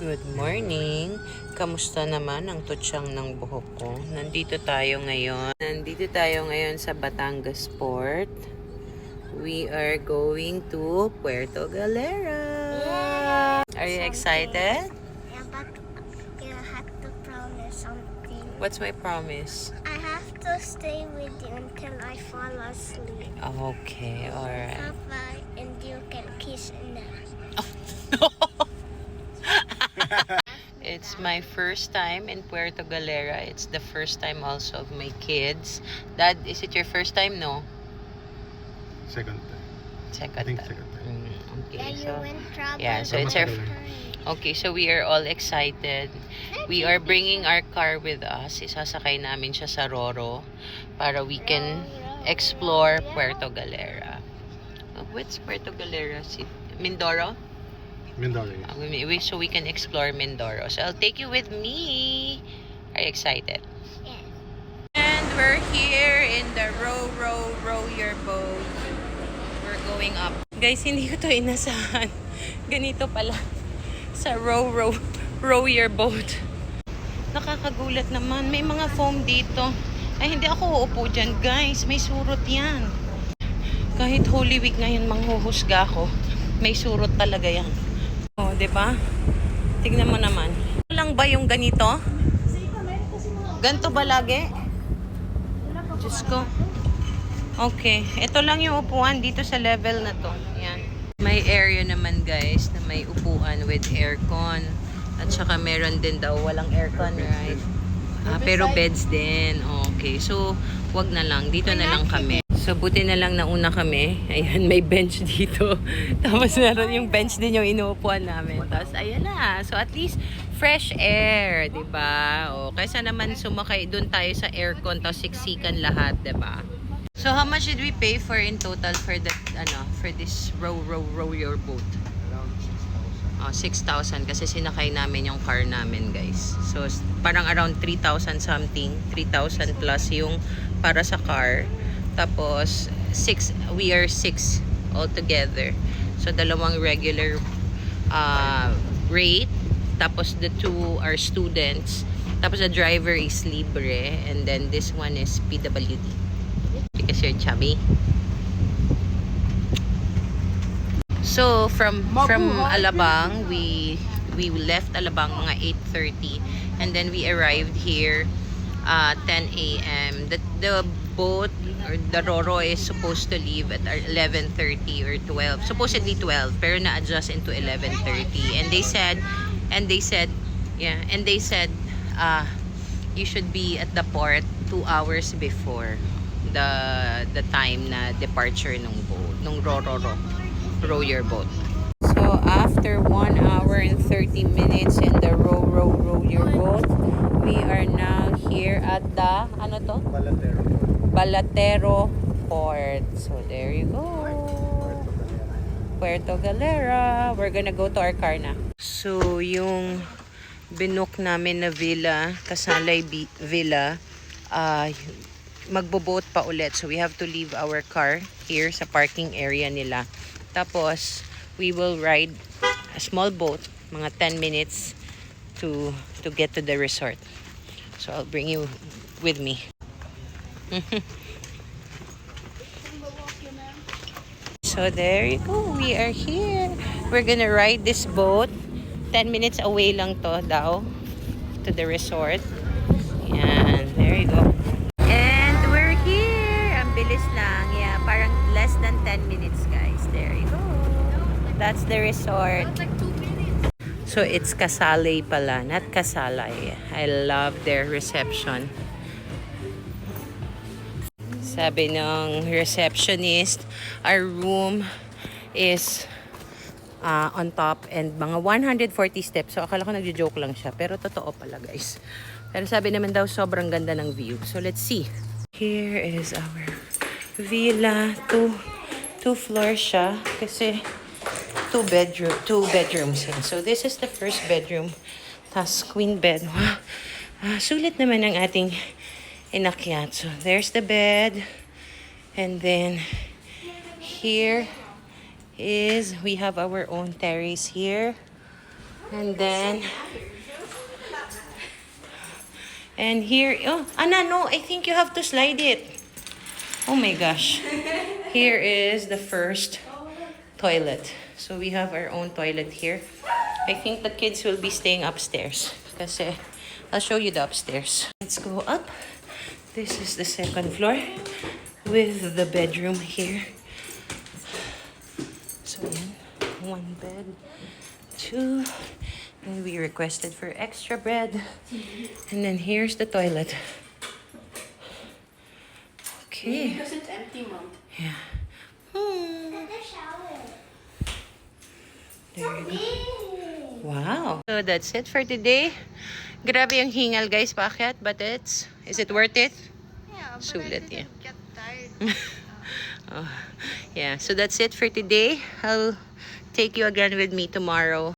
Good morning! Kamusta naman ang tutsang ng buhok ko? Nandito tayo ngayon sa Batangas Port. We are going to Puerto Galera. Are you excited? Yeah, but you have to promise something. What's my promise? I have to stay with you until I fall asleep. Okay, alright. Bye-bye, and you can kiss in the... It's my first time in Puerto Galera. It's the first time also of my kids. Dad, is it your first time? No? Second time. Second time. Second time. Okay, Yeah, you so went trouble. yeah, so it's our okay, so we are all excited. We are bringing our car with us. Isasakay namin siya sa Roro para we can explore Puerto Galera. What's Puerto Galera? Mindoro? Mindoro, yes. So we can explore Mindoro. So I'll take you with me. Are you excited? Yeah. And we're here in the row your boat. We're going up. Guys, hindi ko to inasahan. Ganito pala. Sa row your boat. Nakakagulat naman. May mga foam dito. Ay, hindi ako uupo dyan, guys. May surot yan. Kahit Holy Week ngayon, manghuhusga ako. May surot talaga yan. Oh, 'di ba? Tignan mo naman. Ito lang ba yung ganito? Ganito ba lagi? Diyos ko. Okay. Ito lang yung upuan dito sa level na to. Yan. May area naman guys na may upuan with aircon. At saka meron din daw walang aircon, right? Pero beds din. Okay. So, wag na lang. Dito na lang kami. So, buti na lang nauna kami. Ayan, may bench dito. Tapos meron yung bench din yung inuupuan namin. Tapos, ayan na. So, at least, fresh air, di ba? O, kaysa naman sumakay doon tayo sa aircon, tapos siksikan lahat, di ba? So, how much did we pay for in total for that, for this row your boat? Around 6,000. 6,000 kasi sinakay namin yung car namin, guys. So, parang around 3,000 something. 3,000 plus yung para sa car. Tapos, we are 6 altogether. So, dalawang regular rate. Tapos, the 2 are students. Tapos, the driver is libre. And then, this one is PWD. Because you're chubby. So, from Alabang, we left Alabang mga 8:30. And then, we arrived here 10 a.m. The boat or the Roro is supposed to leave at 11:30 or 12. Supposedly 12, pero na-adjust into 11:30. And they said you should be at the port 2 hours before the time na departure nung Roro row your boat. So after 1 hour and 30 minutes in the row your boat, we are now here at the Balatero Port. So there you go. Puerto Galera. We're gonna go to our car na. So yung binook namin na villa, Kasalay Villa, magbo-boat pa ulit. So we have to leave our car here sa parking area nila. Tapos we will ride a small boat, mga 10 minutes to get to the resort. So I'll bring you with me. So there you go. We are here. We're gonna ride this boat. 10 minutes away lang to daw to the resort. Yan. There you go. And we're here. Ang bilis lang. Yeah, parang less than 10 minutes, guys. There you go. That's the resort. So it's Kasalay pala, not Kasalay. I love their reception. Sabi ng receptionist, our room is on top and mga 140 steps. So akala ko nagjo-joke lang siya, pero totoo pala, guys. Pero sabi naman daw sobrang ganda ng view. So let's see. Here is our villa. Two floors siya kasi two bedrooms yan. So this is the first bedroom. Tas queen bed. Wow. Sulit naman ang ating inakyat. So there's the bed. And then here is we have our own terrace here. And then, and here, oh, Anna, no, I think you have to slide it. Oh my gosh. Here is the first toilet. So we have our own toilet here. I think the kids will be staying upstairs. Kasi I'll show you the upstairs. Let's go up. This is the second floor with the bedroom here. So yan, 1 bed, 2, and we requested for extra bed. And then here's the toilet. Okay. Because it's empty, Mom. Yeah. The shower. There you go. Wow. So that's it for today. Grabe yung hingal guys, paakyat, but is it worth it? Yeah, but Sulit, I yeah. didn't get tired. Oh, yeah, so that's it for today. I'll take you again with me tomorrow.